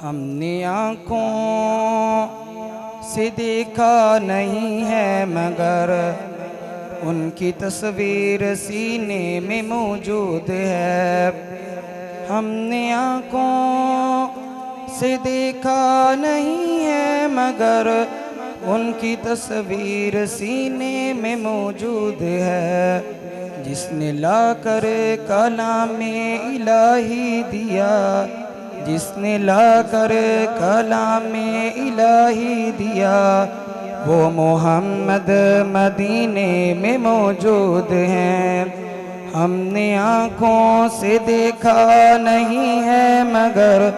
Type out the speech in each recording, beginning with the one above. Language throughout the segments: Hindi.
हमने आँखों से देखा नहीं है मगर उनकी तस्वीर सीने में मौजूद है। हमने आँखों से देखा नहीं है मगर उनकी तस्वीर सीने में मौजूद है। जिसने लाकर कलामे इलाही दिया, जिसने लाकर कलामे इलाही दिया, वो मोहम्मद मदीने में मौजूद हैं। हमने आँखों से देखा नहीं है मगर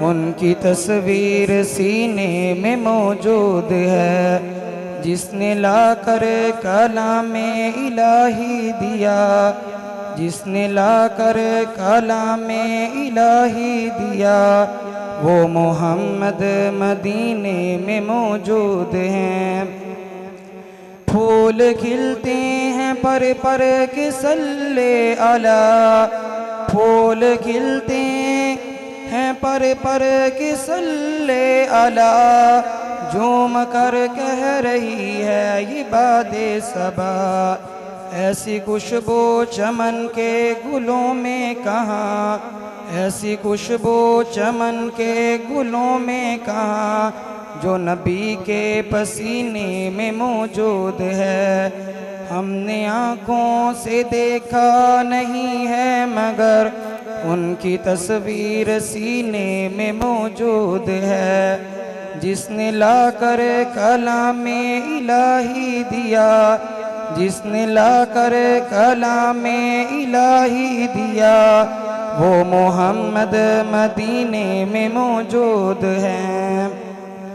उनकी तस्वीर सीने में मौजूद है। जिसने लाकर कलामे इलाही दिया, जिसने लाकर कलामे इलाही दिया, वो मोहम्मद मदीने में मौजूद हैं। फूल खिलते हैं पर के सल्ले अला, फूल खिलते हैं पर के सल्ले अला, झूम कर कह रही है ये बादे सबा। ऐसी खुशबू चमन के गुलों में कहाँ, ऐसी खुशबू चमन के गुलों में कहाँ, जो नबी के पसीने में मौजूद है। हमने आँखों से देखा नहीं है मगर उनकी तस्वीर सीने में मौजूद है। जिसने लाकर कलामे इलाही दिया, जिसने लाकर कलामे इलाही दिया, वो मोहम्मद मदीने में मौजूद हैं।